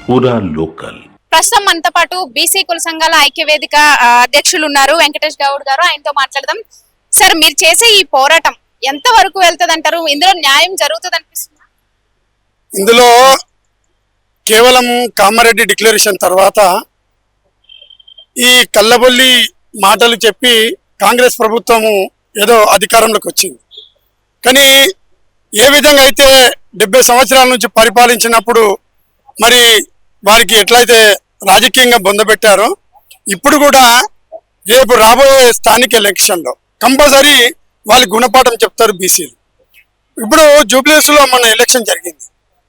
పూరా లోకల్. ప్రస్తుతం మనతో పాటు బీసీ కుల సంఘాల ఐక్యవేదిక అధ్యక్షులు ఉన్నారు వెంకటేష్ గౌడ్ గారు. ఆయనతో మాట్లాడదాం. సార్, మీరు చేసే ఈ పోరాటం ఎంత వరకు వెళ్తుంది అంటారు? ఇందులో న్యాయం జరుగుతుంది అనిపిస్తుంది? ఇందులో కేవలం కామారెడ్డి డిక్లరేషన్ తర్వాత ఈ కల్లబొల్లి మాటలు చెప్పి కాంగ్రెస్ ప్రభుత్వము ఏదో అధికారంలోకి వచ్చింది. కానీ ఏ విధంగా అయితే 70 సంవత్సరాల నుంచి పరిపాలించినప్పుడు మరి వారికి ఎట్లయితే రాజకీయంగా బొందబెట్టారో ఇప్పుడు కూడా రేపు రాబోయే స్థానిక ఎలక్షన్లో కంపల్సరీ వాళ్ళ గుణపాఠం చెప్తారు బీసీలు. ఇప్పుడు జూబ్లీస్లో మన ఎలక్షన్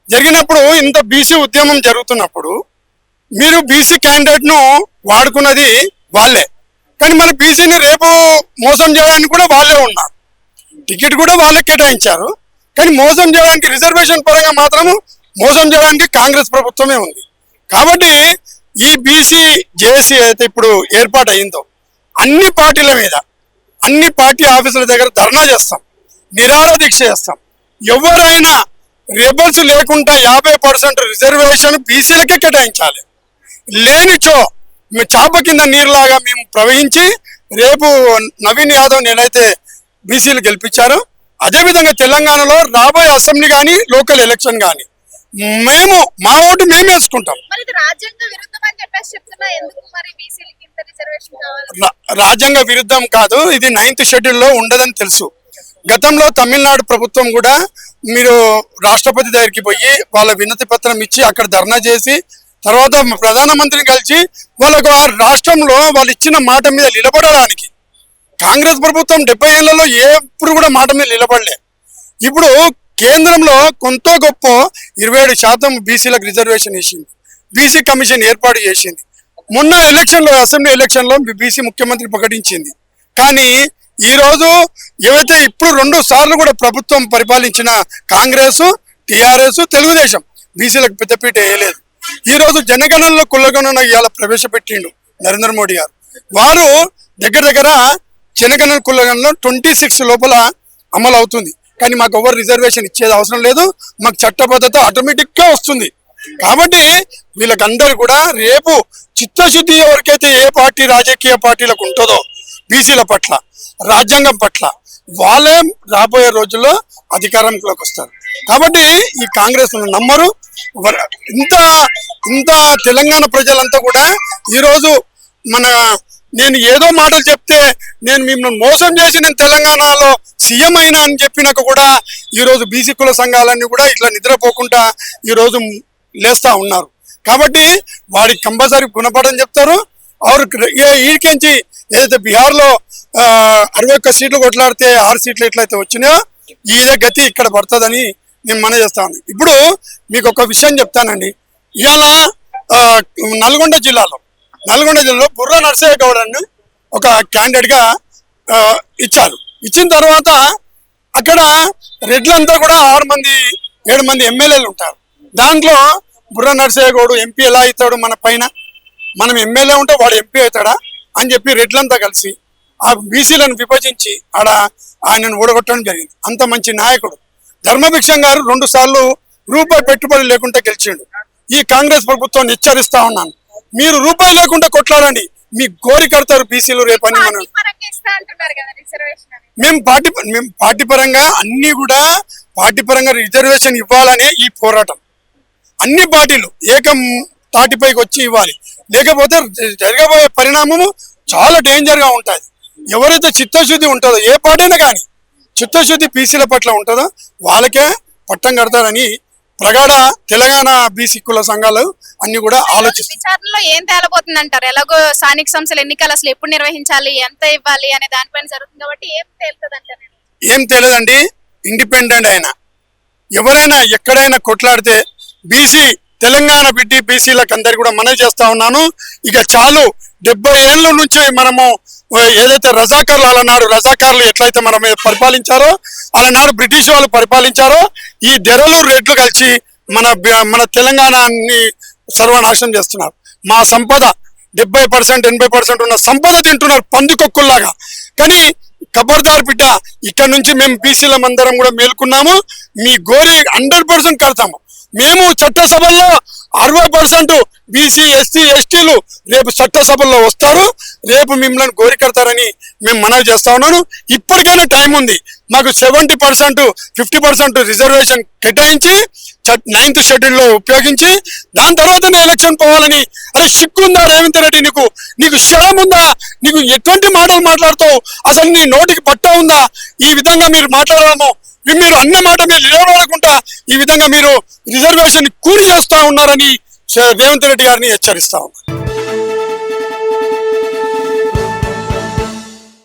జరిగినప్పుడు ఇంత బీసీ ఉద్యమం జరుగుతున్నప్పుడు మీరు బీసీ క్యాండిడేట్ను వాడుకున్నది వాళ్ళే, కానీ మన బీసీని రేపు మోసం చేయడానికి కూడా వాళ్ళే ఉన్నారు. టికెట్ కూడా వాళ్ళే కేటాయించారు, కానీ మోసం చేయడానికి రిజర్వేషన్ పరంగా మాత్రము మోసం చేయడానికి కాంగ్రెస్ ప్రభుత్వమే ఉంది. కాబట్టి ఈ బీసీ జేఏసీ అయితే ఇప్పుడు ఏర్పాటు అయిందో అన్ని పార్టీల మీద అన్ని పార్టీ ఆఫీసుల దగ్గర ధర్నా చేస్తాం, నిరాహార దీక్ష చేస్తాం. ఎవరైనా రెబల్స్ లేకుండా 50% రిజర్వేషన్ బీసీలకే కేటాయించాలి. లేనిచో మేము చాప కింద నీరులాగా మేము ప్రవహించి రేపు నవీన్ యాదవ్ నేనైతే బీసీలు గెలిపించారు. అదేవిధంగా తెలంగాణలో రాబోయే అసెంబ్లీ కానీ లోకల్ ఎలక్షన్ కానీ మేము మా ఓటు మేము వేసుకుంటాం. రాజ్యాంగ విరుద్ధం కాదు, ఇది 9th షెడ్యూల్లో ఉండదని తెలుసు. గతంలో తమిళనాడు ప్రభుత్వం కూడా మీరు రాష్ట్రపతి దగ్గరికి పోయి వాళ్ళ వినతి పత్రం ఇచ్చి అక్కడ ధర్నా చేసి తర్వాత ప్రధానమంత్రిని కలిసి వాళ్ళకు ఆ రాష్ట్రంలో వాళ్ళు ఇచ్చిన మాట మీద నిలబడడానికి కాంగ్రెస్ ప్రభుత్వం 70 ఏళ్లలో ఎప్పుడు కూడా మాట మీద నిలబడలే. ఇప్పుడు కేంద్రంలో కొంత గొప్ప 27% బీసీలకు రిజర్వేషన్ వేసింది, బీసీ కమిషన్ ఏర్పాటు చేసింది. మొన్న ఎలక్షన్లో అసెంబ్లీ ఎలక్షన్లో బీసీ ముఖ్యమంత్రి ప్రకటించింది. కానీ ఈరోజు ఏవైతే ఇప్పుడు 2 సార్లు కూడా ప్రభుత్వం పరిపాలించిన కాంగ్రెస్, టీఆర్ఎస్, తెలుగుదేశం బీసీలకు పెద్దపీట వేయలేదు. ఈరోజు జనగణనలో కులగణన ఇవాళ ప్రవేశపెట్టిండు నరేంద్ర మోడీ గారు. వారు దగ్గర జనగణన కులగణనలో 26 లోపల అమలు అవుతుంది. కానీ మాకు ఎవరు రిజర్వేషన్ ఇచ్చేది అవసరం లేదు, మాకు చట్టబద్ధత ఆటోమేటిక్గా వస్తుంది. కాబట్టి వీళ్ళకందరూ కూడా రేపు చిత్తశుద్ధి ఎవరికైతే ఏ పార్టీ రాజకీయ పార్టీలకు ఉంటుందో బీసీల పట్ల రాజ్యాంగం పట్ల వాళ్ళే రాబోయే రోజుల్లో అధికారంలోకి వస్తారు. కాబట్టి ఈ కాంగ్రెస్ నమ్మరు. ఇంత తెలంగాణ ప్రజలంతా కూడా ఈరోజు నేను ఏదో మాటలు చెప్తే నేను మిమ్మల్ని మోసం చేసి నేను తెలంగాణలో సీఎం అయినా అని చెప్పినాక కూడా ఈరోజు బీసీ కుల సంఘాలన్నీ కూడా ఇట్లా నిద్రపోకుండా ఈరోజు లేస్తూ ఉన్నారు. కాబట్టి వాడికి కంపల్సరీ గుణపడని చెప్తారు. ఈడికించి ఏదైతే బీహార్లో 61 సీట్లు కొట్లాడితే 6 సీట్లు ఎట్లయితే వచ్చినాయో ఇదే గతి ఇక్కడ పడుతుందని నేను మన చేస్తాను. ఇప్పుడు మీకు ఒక విషయం చెప్తానండి. ఇవాళ నల్గొండ జిల్లాలో బుర్రా నరసయ్య గౌడ్ అని ఒక క్యాండిడేట్గా ఇచ్చారు. ఇచ్చిన తర్వాత అక్కడ రెడ్లంతా కూడా 7 మంది ఎమ్మెల్యేలు ఉంటారు. దాంట్లో బుర్రా నరసయ్య గౌడ్ ఎంపీ ఎలా అవుతాడు? మన పైన మనం ఎమ్మెల్యే ఉంటే వాడు ఎంపీ అవుతాడా అని చెప్పి రెడ్లంతా కలిసి ఆ బీసీలను విభజించి ఆయనను ఓడగొట్టడం జరిగింది. అంత మంచి నాయకుడు ధర్మభిక్షం గారు 2 సార్లు రూపాయి పెట్టుబడి లేకుండా గెలిచిండు. ఈ కాంగ్రెస్ ప్రభుత్వాన్ని హెచ్చరిస్తా ఉన్నాను, మీరు రూపాయి లేకుండా కొట్లాడండి, మీ గోరి కడతారు బీసీలు రేపని. మేము పార్టీ పరంగా అన్ని కూడా పార్టీ పరంగా రిజర్వేషన్ ఇవ్వాలని ఈ పోరాటం. అన్ని పార్టీలు ఏకం తాటిపైకి వచ్చి ఇవ్వాలి, లేకపోతే జరగబోయే పరిణామము చాలా డేంజర్గా ఉంటుంది. ఎవరైతే చిత్తశుద్ధి ఉంటుందో ఏ పార్టీ అయినా కానీ చిత్తశుద్ధి బీసీల పట్ల ఉంటుందో వాళ్ళకే పట్టం కడతారని ప్రగాఢ తెలంగాణ బీసీ కుల సంఘాలు అన్ని కూడా ఆలోచిస్తారు. ఏం తేలబోతుంది అంటారు? ఎలాగో స్థానిక సంస్థల ఎన్నికలు అసలు ఎప్పుడు నిర్వహించాలి, ఎంత ఇవ్వాలి అనే దానిపైన జరుగుతుంది కాబట్టి ఏం తేలుతుంది అంటారు? ఏం తెలియదండి. ఇండిపెండెంట్ అయినా ఎవరైనా ఎక్కడైనా కొట్లాడితే బీసీ తెలంగాణ బిడ్డి బీసీలకు అందరికి కూడా మనవి చేస్తా ఉన్నాను. ఇక చాలు, 70 ఏళ్ళ నుంచి మనము ఏదైతే రజాకార్లు ఎట్లయితే మన మీద పరిపాలించారో అలానాడు బ్రిటిష్ వాళ్ళు పరిపాలించారో ఈ దెరలు రెడ్లు కలిసి మన తెలంగాణని సర్వనాశనం చేస్తున్నారు. మా సంపద 70% 80% ఉన్న సంపద తింటున్నారు పందికొక్కుల్లాగా. కానీ ఖబర్దార్ బిడ్డ, ఇక్కడ నుంచి మేము బీసీల అందరం కూడా మేల్కున్నాము, మీ గోరి 100% కడతాము. మేము చట్టసభల్లో 60% బీసీ ఎస్సీ ఎస్టీలు రేపు చట్టసభల్లో వస్తారు, రేపు మిమ్మల్ని గోరికడతారని మేము మనవి చేస్తా ఉన్నాను. ఇప్పటికైనా టైం ఉంది. మాకు 70% 50% రిజర్వేషన్ కేటాయించి 9th షెడ్యూల్లో ఉపయోగించి దాని తర్వాతనే ఎలక్షన్ పోవాలని. అరే సిగ్గుందా రేవంత్ రెడ్డి? నీకు శరం ఉందా? నీకు ఎటువంటి మాటలు మాట్లాడుతావు? అసలు నీ నోటికి పట్ట ఉందా? ఈ విధంగా మీరు మాట్లాడము, మీరు అన్న మాట మీరు నిలబడకుండా ఈ విధంగా మీరు రిజర్వేషన్ కూలి చేస్తా ఉన్నారని రేవంత్ రెడ్డి గారిని హెచ్చరిస్తా ఉన్నారు.